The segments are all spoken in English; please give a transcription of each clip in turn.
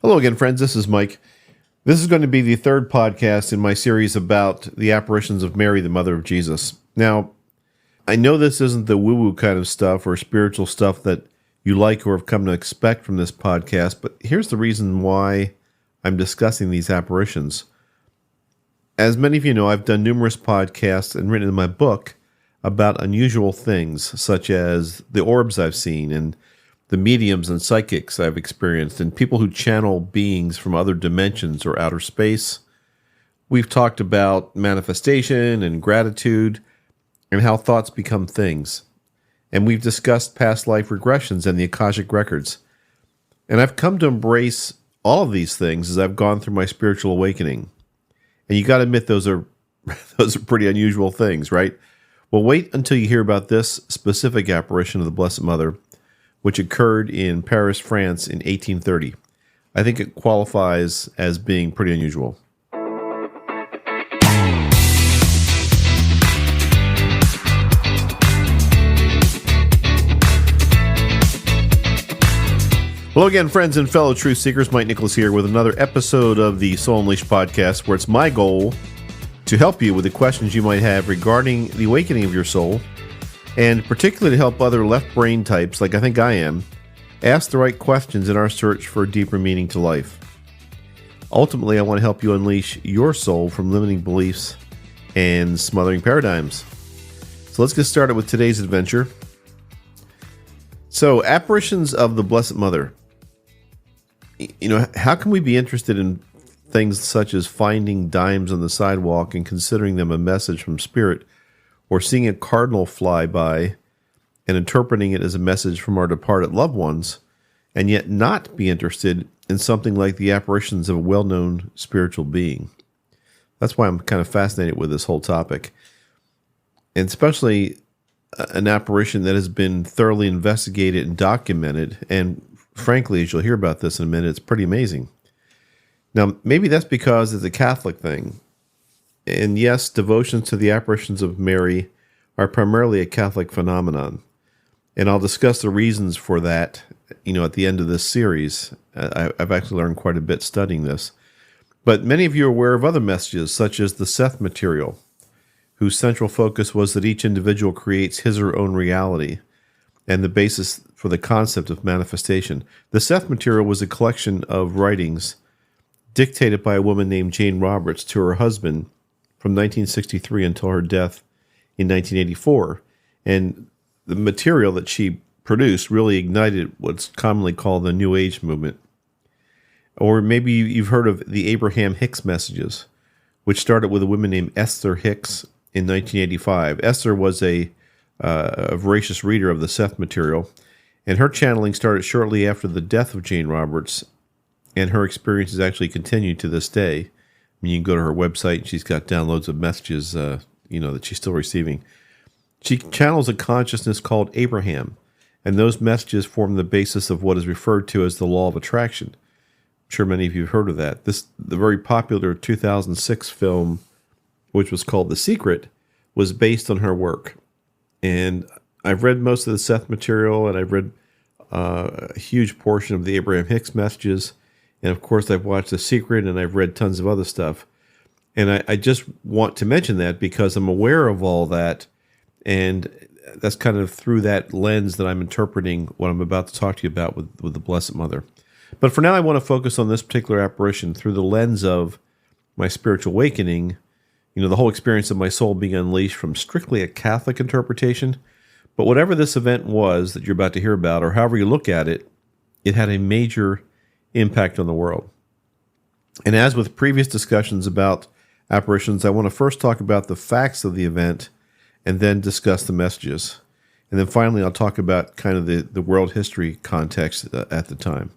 Hello again, friends. This is Mike. This is going to be the third podcast in my series about the apparitions of Mary, the mother of Jesus. Now, I know this isn't the woo-woo kind of stuff or spiritual stuff that you like or have come to expect from this podcast, but here's the reason why I'm discussing these apparitions. As many of you know, I've done numerous podcasts and written in my book about unusual things, such as the orbs I've seen and the mediums and psychics I've experienced, and people who channel beings from other dimensions or outer space. We've talked about manifestation and gratitude and how thoughts become things. And we've discussed past life regressions and the Akashic records. And I've come to embrace all of these things as I've gone through my spiritual awakening. And you got to admit those are pretty unusual things, right? Well, wait until you hear about this specific apparition of the Blessed Mother, which occurred in Paris, France in 1830. I think it qualifies as being pretty unusual. Hello again, friends and fellow truth seekers. Mike Nicholas here with another episode of the Soul Unleashed podcast, where it's my goal to help you with the questions you might have regarding the awakening of your soul, and particularly to help other left brain types, like I think I am, ask the right questions in our search for a deeper meaning to life. Ultimately, I want to help you unleash your soul from limiting beliefs and smothering paradigms. So let's get started with today's adventure. So, apparitions of the Blessed Mother. You know, how can we be interested in things such as finding dimes on the sidewalk and considering them a message from Spirit, or seeing a cardinal fly by and interpreting it as a message from our departed loved ones, and yet not be interested in something like the apparitions of a well-known spiritual being? That's why I'm kind of fascinated with this whole topic, and especially an apparition that has been thoroughly investigated and documented, and frankly, as you'll hear about this in a minute, it's pretty amazing. Now, maybe that's because it's a Catholic thing. And yes, devotions to the apparitions of Mary are primarily a Catholic phenomenon. And I'll discuss the reasons for that, at the end of this series. I've actually learned quite a bit studying this. But many of you are aware of other messages, such as the Seth material, whose central focus was that each individual creates his or her own reality, and the basis for the concept of manifestation. The Seth material was a collection of writings dictated by a woman named Jane Roberts to her husband from 1963 until her death in 1984. And the material that she produced really ignited what's commonly called the New Age movement. Or maybe you've heard of the Abraham Hicks messages, which started with a woman named Esther Hicks in 1985. Esther was a voracious reader of the Seth material, and her channeling started shortly after the death of Jane Roberts, and her experiences actually continue to this day. I mean, you can go to her website, and she's got downloads of messages, that she's still receiving. She channels a consciousness called Abraham, and those messages form the basis of what is referred to as the law of attraction. I'm sure many of you have heard of that. The very popular 2006 film, which was called The Secret, was based on her work. And I've read most of the Seth material, and I've read a huge portion of the Abraham Hicks messages. And of course, I've watched The Secret, and I've read tons of other stuff. And I just want to mention that because I'm aware of all that. And that's kind of through that lens that I'm interpreting what I'm about to talk to you about with the Blessed Mother. But for now, I want to focus on this particular apparition through the lens of my spiritual awakening, the whole experience of my soul being unleashed from strictly a Catholic interpretation. But whatever this event was that you're about to hear about, or however you look at it, it had a major impact on the world. And as with previous discussions about apparitions, I want to first talk about the facts of the event and then discuss the messages. And then finally, I'll talk about kind of the world history context at the time.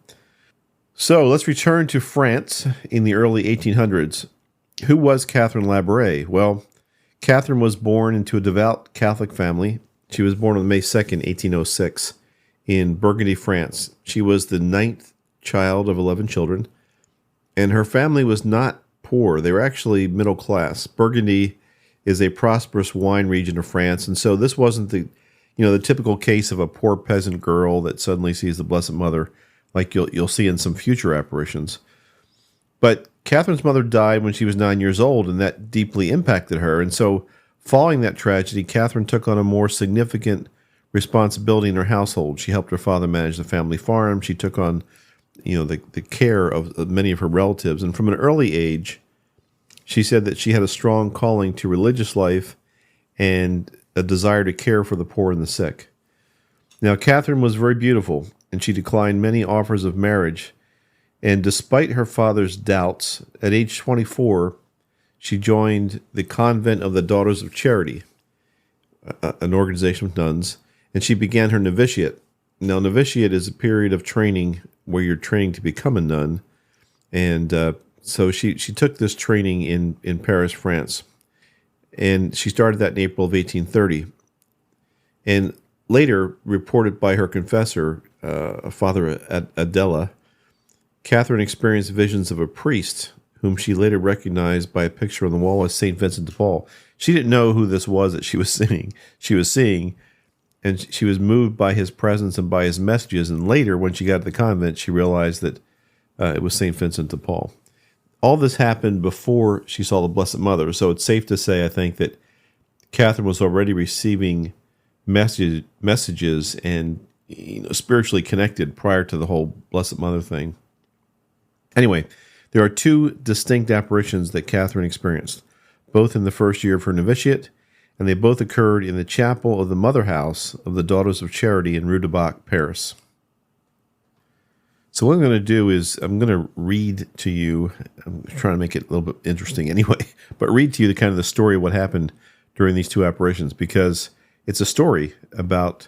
So let's return to France in the early 1800s. Who was Catherine Labouré? Well, Catherine was born into a devout Catholic family. She was born on May 2nd, 1806, in Burgundy, France. She was the 9th child of 11 children, and her family was not poor. They were actually middle class. Burgundy is a prosperous wine region of France, and so this wasn't the typical case of a poor peasant girl that suddenly sees the Blessed Mother. like you'll see in some future apparitions. But Catherine's mother died when she was 9 years old, and that deeply impacted her. And so, following that tragedy, Catherine took on a more significant responsibility in her household. She helped her father manage the family farm. She took on, the care of many of her relatives. And from an early age, she said that she had a strong calling to religious life and a desire to care for the poor and the sick. Now, Catherine was very beautiful, and she declined many offers of marriage. And despite her father's doubts, at age 24, she joined the Convent of the Daughters of Charity, an organization of nuns, and she began her novitiate. Now, novitiate is a period of training where you're training to become a nun. And so she took this training in Paris, France. And she started that in April of 1830. And later, reported by her confessor, Father Adela, Catherine experienced visions of a priest whom she later recognized by a picture on the wall as St. Vincent de Paul. She didn't know who this was that she was seeing, and she was moved by his presence and by his messages. And later, when she got to the convent, she realized that it was St. Vincent de Paul. All this happened before she saw the Blessed Mother, so it's safe to say, I think, that Catherine was already receiving messages and spiritually connected prior to the whole Blessed Mother thing. Anyway, there are two distinct apparitions that Catherine experienced, both in the first year of her novitiate, and they both occurred in the chapel of the motherhouse of the Daughters of Charity in Rue de Bac, Paris. So what I'm going to do is I'm going to read to you, I'm trying to make it a little bit interesting anyway, but read to you the story of what happened during these two apparitions, because it's a story about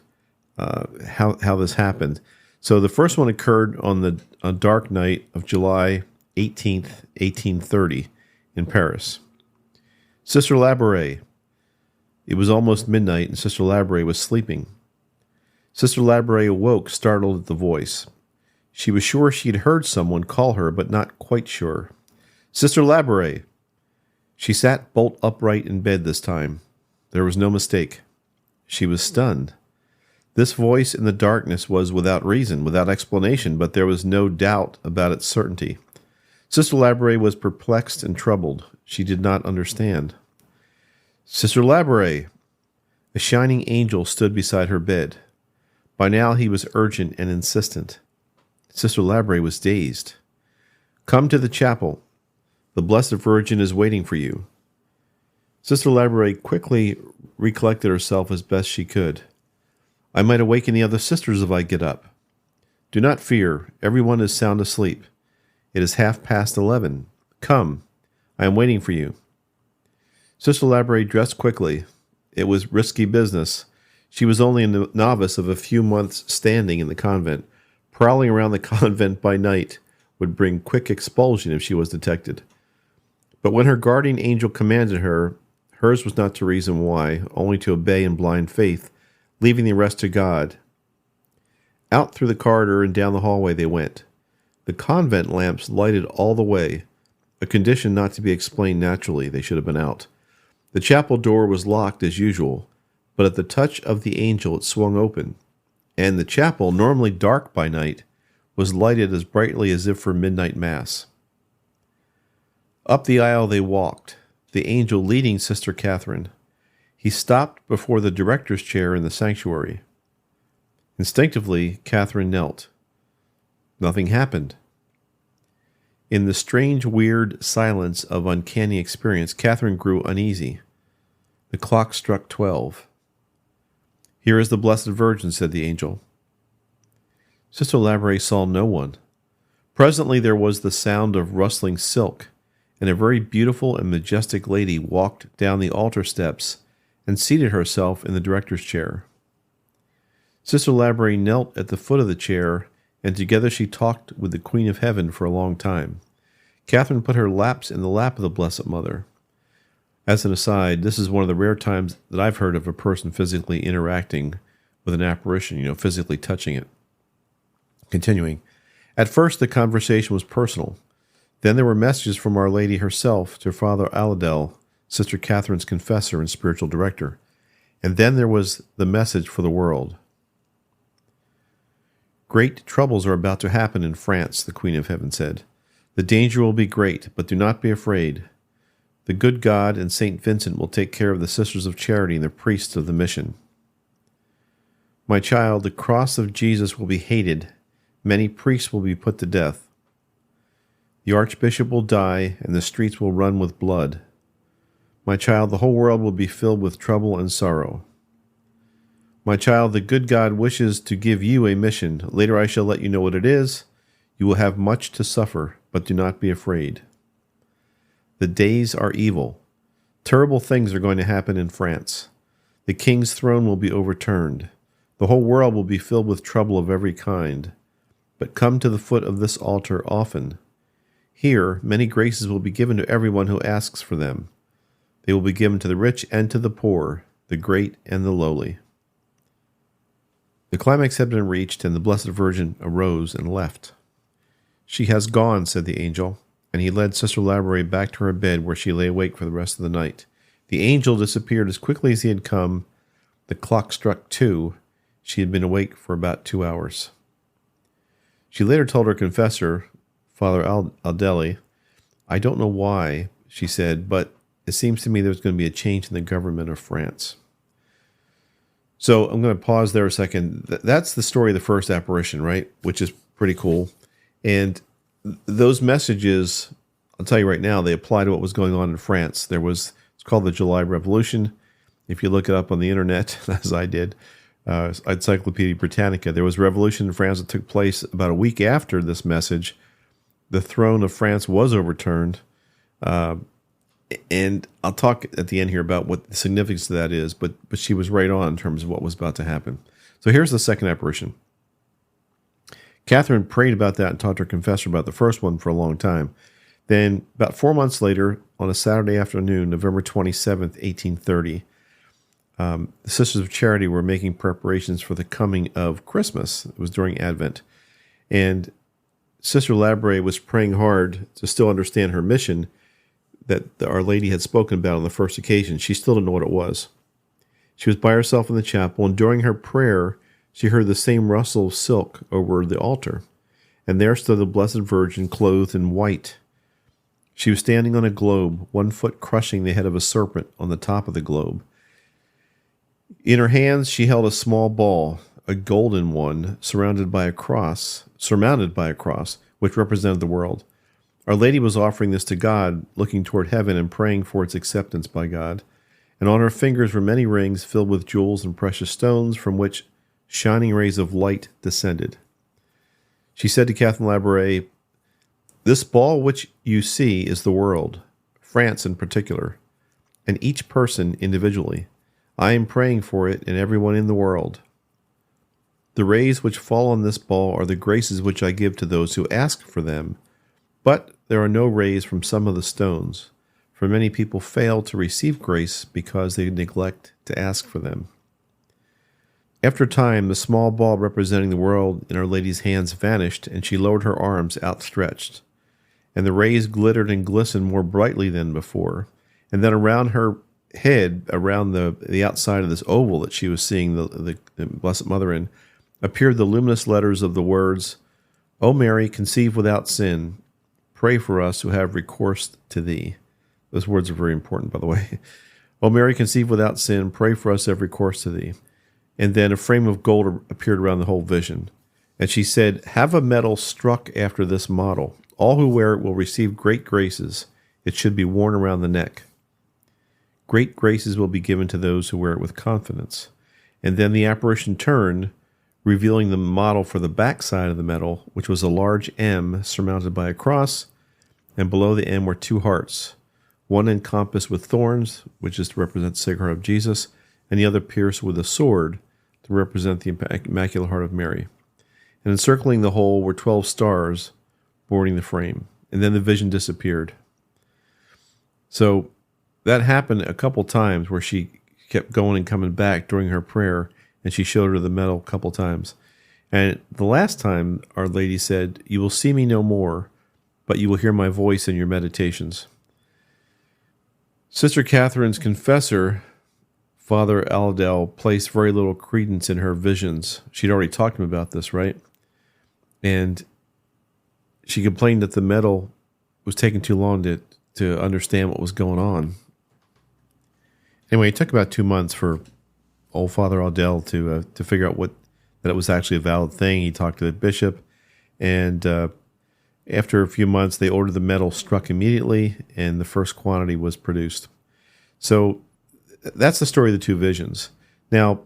how this happened. So the first one occurred on a dark night of July 18th, 1830 in Paris. Sister Labouré. It was almost midnight, and Sister Labouré was sleeping. Sister Labouré awoke, startled at the voice. She was sure she had heard someone call her, but not quite sure. Sister Labouré. She sat bolt upright in bed this time. There was no mistake. She was stunned. This voice in the darkness was without reason, without explanation, but there was no doubt about its certainty. Sister Labouré was perplexed and troubled. She did not understand. Sister Labouré! A shining angel stood beside her bed. By now he was urgent and insistent. Sister Labouré was dazed. Come to the chapel. The Blessed Virgin is waiting for you. Sister Labouré quickly recollected herself as best she could. I might awaken the other sisters if I get up. Do not fear. Everyone is sound asleep. It is 11:30. Come. I am waiting for you. Sister Labouré dressed quickly. It was risky business. She was only a novice of a few months' standing in the convent. Prowling around the convent by night would bring quick expulsion if she was detected. But when her guardian angel commanded her, hers was not to reason why, only to obey in blind faith, leaving the rest to God. Out through the corridor and down the hallway they went. The convent lamps lighted all the way, a condition not to be explained naturally. They should have been out. The chapel door was locked as usual, but at the touch of the angel it swung open, and the chapel, normally dark by night, was lighted as brightly as if for midnight mass. Up the aisle they walked, the angel leading Sister Catherine. He stopped before the director's chair in the sanctuary. Instinctively, Catherine knelt. Nothing happened. In the strange, weird silence of uncanny experience, Catherine grew uneasy. The clock struck 12. Here is the Blessed Virgin, said the angel. Sister Labouré saw no one. Presently there was the sound of rustling silk, and a very beautiful and majestic lady walked down the altar steps and seated herself in the director's chair. Sister Labouré knelt at the foot of the chair, and together she talked with the Queen of Heaven for a long time. Catherine put her laps in the lap of the Blessed Mother. As an aside, this is one of the rare times that I've heard of a person physically interacting with an apparition, physically touching it. Continuing, at first the conversation was personal. Then there were messages from Our Lady herself to Father Aladel, Sister Catherine's confessor and spiritual director. And then there was the message for the world. Great troubles are about to happen in France, the Queen of Heaven said. The danger will be great, but do not be afraid. The good God and St. Vincent will take care of the Sisters of Charity and the priests of the mission. My child, the cross of Jesus will be hated. Many priests will be put to death. The Archbishop will die, and the streets will run with blood. My child, the whole world will be filled with trouble and sorrow. My child, the good God wishes to give you a mission. Later I shall let you know what it is. You will have much to suffer, but do not be afraid. The days are evil. Terrible things are going to happen in France. The king's throne will be overturned. The whole world will be filled with trouble of every kind. But come to the foot of this altar often. Here, many graces will be given to everyone who asks for them. They will be given to the rich and to the poor, the great and the lowly. The climax had been reached, and the Blessed Virgin arose and left. She has gone, said the angel, and he led Sister Labouré back to her bed, where she lay awake for the rest of the night. The angel disappeared as quickly as he had come. The clock struck 2. She had been awake for about 2 hours. She later told her confessor, Father Aldeli, I don't know why, she said, but it seems to me there's going to be a change in the government of France. So I'm going to pause there a second. That's the story of the first apparition, right? Which is pretty cool. And those messages, I'll tell you right now, they apply to what was going on in France. It's called the July Revolution. If you look it up on the internet, as I did, Encyclopedia Britannica, there was a revolution in France that took place about a week after this message. The throne of France was overturned. And I'll talk at the end here about what the significance of that is, but she was right on in terms of what was about to happen. So here's the second apparition. Catherine prayed about that and talked to her confessor about the first one for a long time. Then, about 4 months later, on a Saturday afternoon, November 27th, 1830, the Sisters of Charity were making preparations for the coming of Christmas. It was during Advent. And Sister Labouré was praying hard to still understand her mission that Our Lady had spoken about on the first occasion. She still didn't know what it was. She was by herself in the chapel, and during her prayer, she heard the same rustle of silk over the altar. And there stood the Blessed Virgin, clothed in white. She was standing on a globe, one foot crushing the head of a serpent on the top of the globe. In her hands, she held a small ball, a golden one, surmounted by a cross, which represented the world. Our Lady was offering this to God, looking toward heaven and praying for its acceptance by God. And on her fingers were many rings filled with jewels and precious stones, from which shining rays of light descended. She said to Catherine Labouré, This ball which you see is the world, France in particular, and each person individually. I am praying for it and everyone in the world. The rays which fall on this ball are the graces which I give to those who ask for them, but there are no rays from some of the stones, for many people fail to receive grace because they neglect to ask for them. After a time, the small ball representing the world in Our Lady's hands vanished, and she lowered her arms outstretched. And the rays glittered and glistened more brightly than before. And then around her head, around the outside of this oval that she was seeing the Blessed Mother in, appeared the luminous letters of the words, O Mary, conceived without sin, pray for us who have recourse to thee. Those words are very important, by the way. O Mary, conceived without sin, pray for us who have recourse to thee. And then a frame of gold appeared around the whole vision. And she said, Have a medal struck after this model. All who wear it will receive great graces. It should be worn around the neck. Great graces will be given to those who wear it with confidence. And then the apparition turned, revealing the model for the back side of the medal, which was a large M surmounted by a cross, and below the M were 2 hearts, one encompassed with thorns, which is to represent the Sacred Heart of Jesus, and the other pierced with a sword to represent the Immaculate Heart of Mary. And encircling the whole were 12 stars boarding the frame. And then the vision disappeared. So that happened a couple times where she kept going and coming back during her prayer, and she showed her the medal a couple times. And the last time, Our Lady said, You will see me no more, but you will hear my voice in your meditations. Sister Catherine's confessor, Father Aldel, placed very little credence in her visions. She'd already talked to him about this, right? And she complained that the metal was taking too long to understand what was going on. Anyway, it took about 2 months for old Father Audel to figure out that it was actually a valid thing. He talked to the bishop, and after a few months, they ordered the metal struck immediately, and the first quantity was produced. So that's the story of the two visions. Now,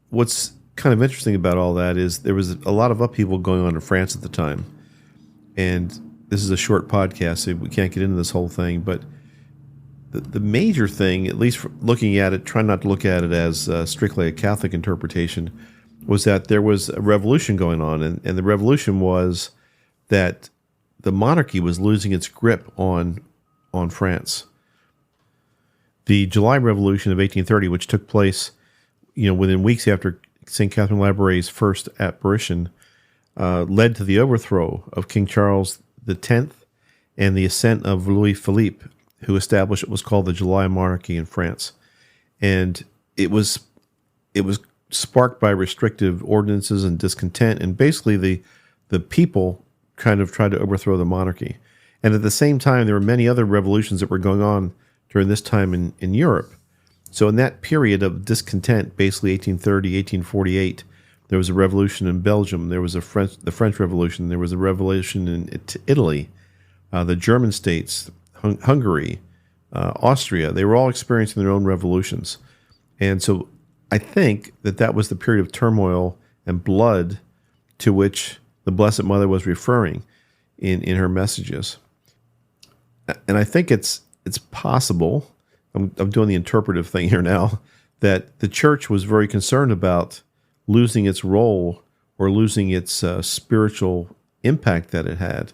what's kind of interesting about all that is there was a lot of upheaval going on in France at the time. And this is a short podcast, so we can't get into this whole thing. But the major thing, at least looking at it, trying not to look at it as strictly a Catholic interpretation, was that there was a revolution going on. And the revolution was that the monarchy was losing its grip on France. The July Revolution of 1830, which took place, within weeks after St. Catherine Labourè's first apparition, led to the overthrow of King Charles X and the ascent of Louis Philippe, who established what was called the July Monarchy in France. And it was sparked by restrictive ordinances and discontent, and basically the people kind of tried to overthrow the monarchy. And at the same time, there were many other revolutions that were going on during this time in Europe. So in that period of discontent, basically 1830, 1848, there was a revolution in Belgium. There was the French Revolution. There was a revolution in Italy, the German states, Hungary, Austria. They were all experiencing their own revolutions. And so I think that was the period of turmoil and blood to which the Blessed Mother was referring in her messages. And I think it's possible, I'm doing the interpretive thing here now, that the church was very concerned about losing its role or losing its spiritual impact that it had.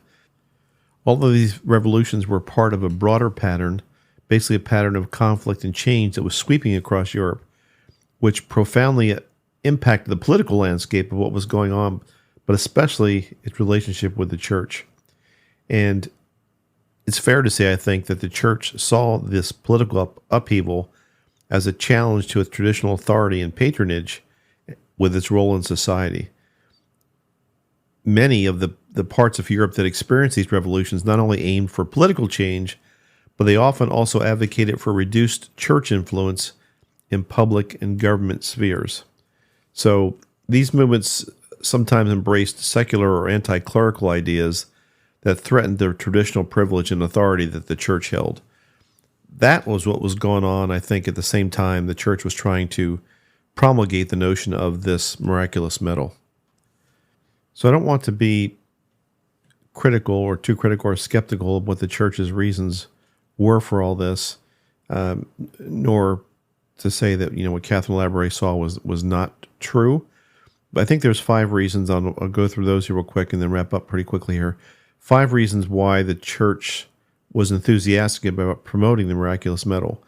All of these revolutions were part of a broader pattern, basically a pattern of conflict and change that was sweeping across Europe, which profoundly impacted the political landscape of what was going on, but especially its relationship with the church. And it's fair to say, I think, that the church saw this political upheaval as a challenge to its traditional authority and patronage with its role in society. Many of the parts of Europe that experienced these revolutions not only aimed for political change, but they often also advocated for reduced church influence in public and government spheres. So these movements sometimes embraced secular or anti-clerical ideas that threatened the traditional privilege and authority that the church held. That was what was going on, I think, at the same time the church was trying to promulgate the notion of this miraculous metal. So I don't want to be critical or too critical or skeptical of what the church's reasons were for all this, nor to say that what Catherine Labouré saw was not true. But I think there's 5 reasons. I'll go through those here real quick and then wrap up pretty quickly here. 5 reasons why the church was enthusiastic about promoting the miraculous metal.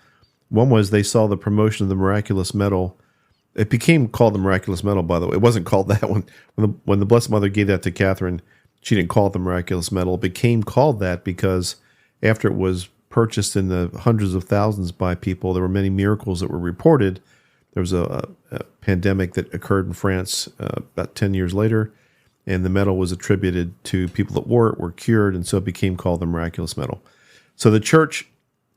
One was they saw the promotion of the miraculous metal. It became called the miraculous metal, by the way. It wasn't called that when the Blessed Mother gave that to Catherine. She didn't call it the miraculous metal. It became called that because after it was purchased in the hundreds of thousands by people, there were many miracles that were reported. There was a pandemic that occurred in France about 10 years later, and the metal was attributed to people that wore it, were cured, and so it became called the miraculous metal. So the church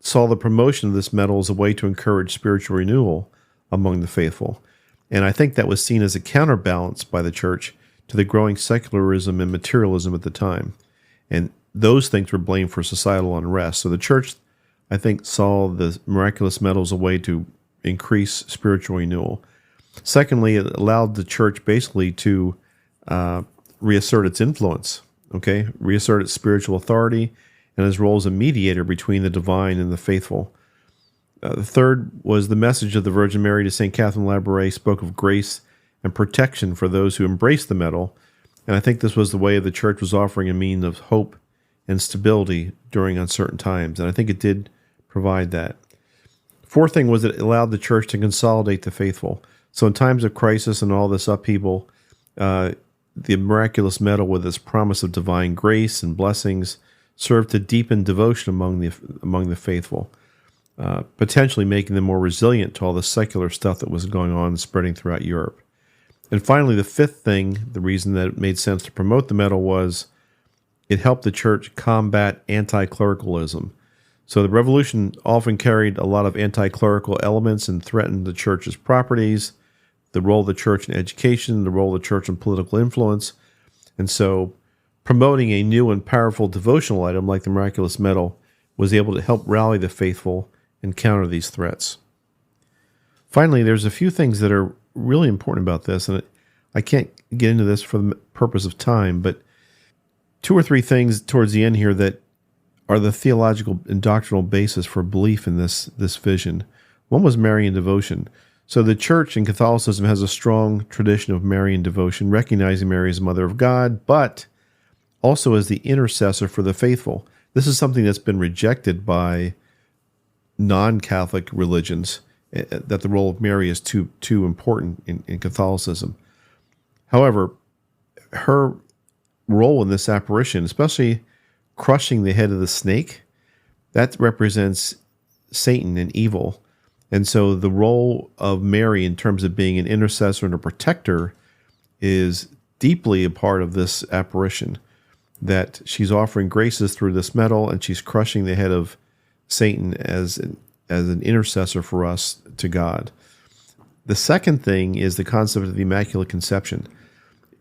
saw the promotion of this metal as a way to encourage spiritual renewal among the faithful. And I think that was seen as a counterbalance by the church to the growing secularism and materialism at the time. And those things were blamed for societal unrest. So the church, I think, saw the miraculous metal as a way to increase spiritual renewal. Secondly, it allowed the church basically to reassert its influence, reassert its spiritual authority and its role as a mediator between the divine and the faithful. The third was the message of the Virgin Mary to St. Catherine Labouré spoke of grace and protection for those who embraced the metal. And I think this was the way the church was offering a means of hope and stability during uncertain times. And I think it did provide that. Fourth thing was that it allowed the church to consolidate the faithful. So in times of crisis and all this upheaval, the miraculous metal with its promise of divine grace and blessings served to deepen devotion among the faithful, potentially making them more resilient to all the secular stuff that was going on and spreading throughout Europe. And finally, the fifth thing, the reason that it made sense to promote the medal was it helped the church combat anti-clericalism. So the revolution often carried a lot of anti-clerical elements and threatened the church's properties, the role of the church in education, the role of the church in political influence. And so promoting a new and powerful devotional item like the Miraculous Medal was able to help rally the faithful and counter these threats. Finally, there's a few things that are really important about this, and I can't get into this for the purpose of time, but two or three things towards the end here that are the theological and doctrinal basis for belief in this vision. One was Marian devotion. So the church in Catholicism has a strong tradition of Marian devotion, recognizing Mary as Mother of God, but also as the intercessor for the faithful. This is something that's been rejected by non-Catholic religions, that the role of Mary is too important in Catholicism. However, her role in this apparition, especially crushing the head of the snake, that represents Satan and evil. And so the role of Mary in terms of being an intercessor and a protector is deeply a part of this apparition, that she's offering graces through this medal and she's crushing the head of Satan as an intercessor for us to God. The second thing is the concept of the Immaculate Conception.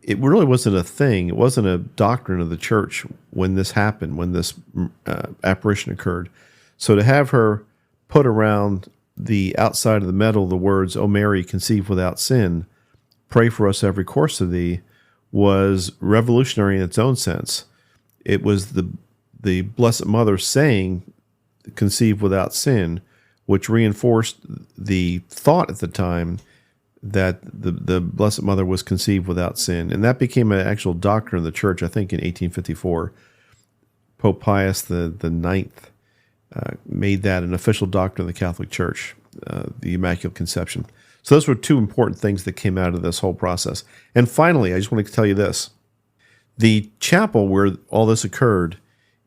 It really wasn't a thing. It wasn't a doctrine of the church when this happened, when this apparition occurred. So to have her put around the outside of the medal the words, "O Mary, conceived without sin, pray for us every course of thee," was revolutionary in its own sense. It was the Blessed Mother saying, "conceived without sin," which reinforced the thought at the time that the Blessed Mother was conceived without sin. And that became an actual doctrine of the church, I think, in 1854. Pope Pius the Ninth made that an official doctrine of the Catholic Church, the Immaculate Conception. So those were two important things that came out of this whole process. And finally, I just want to tell you this. The chapel where all this occurred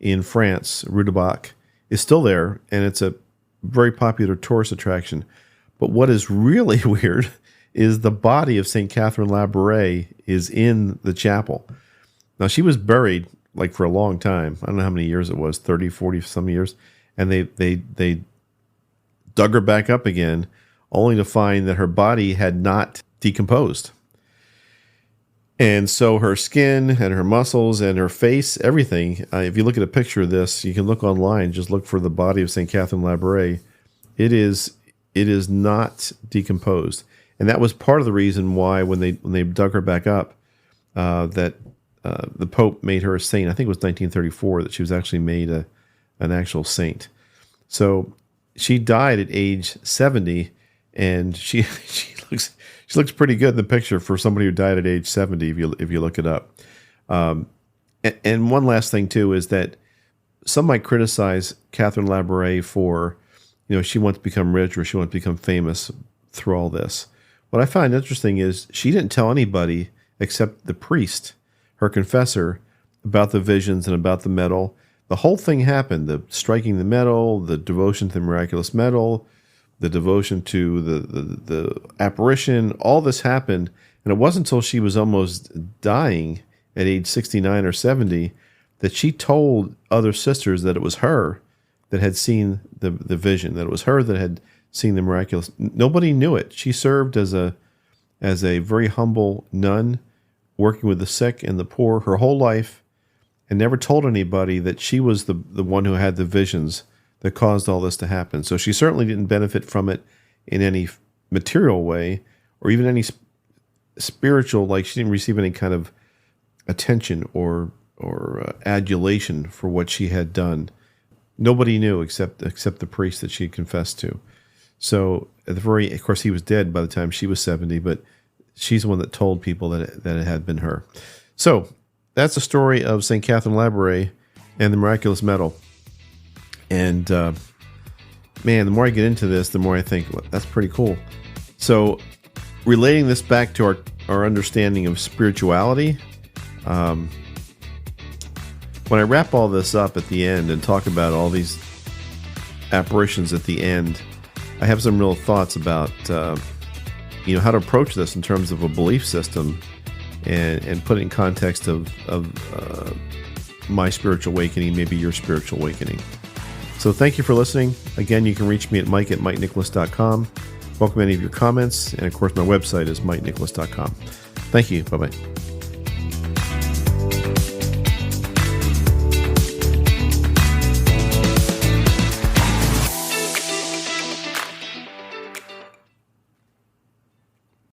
in France, Rue de Bac, is still there, and it's a very popular tourist attraction. But what is really weird is the body of St. Catherine Labouré is in the chapel. Now, she was buried like for a long time. I don't know how many years it was, 30, 40 some years. And they dug her back up again, only to find that her body had not decomposed. And so her skin and her muscles and her face, everything, if you look at a picture of this, you can look online, just look for the body of St. Catherine Labouré. It is not decomposed. And that was part of the reason why when they dug her back up, that the Pope made her a saint. I think it was 1934 that she was actually made an actual saint. So she died at age 70, and she looks pretty good in the picture for somebody who died at age 70 if you look it up. And one last thing too is that some might criticize Catherine Labouré for, she wants to become rich or she wants to become famous through all this. What I find interesting is she didn't tell anybody except the priest, her confessor, about the visions and about the medal. The whole thing happened, the striking the medal, the devotion to the Miraculous Medal, the devotion to the apparition, all this happened. And it wasn't until she was almost dying at age 69 or 70 that she told other sisters that it was her that had seen the vision, that it was her that had seen the miraculous. Nobody knew it. She served as a very humble nun, working with the sick and the poor her whole life, and never told anybody that she was the one who had the visions that caused all this to happen. So she certainly didn't benefit from it in any material way, or even any spiritual, like she didn't receive any kind of attention or adulation for what she had done. Nobody knew except the priest that she had confessed to. So of course he was dead by the time she was 70, but she's the one that told people that it had been her. So that's the story of St. Catherine Labouré and the Miraculous Medal. And man, the more I get into this, the more I think, well, that's pretty cool. So relating this back to our understanding of spirituality, when I wrap all this up at the end and talk about all these apparitions at the end, I have some real thoughts about how to approach this in terms of a belief system, and put it in context of my spiritual awakening, maybe your spiritual awakening. So thank you for listening. Again, you can reach me at mike@mikenicholas.com. Welcome any of your comments. And of course, my website is mikenicholas.com. Thank you. Bye-bye.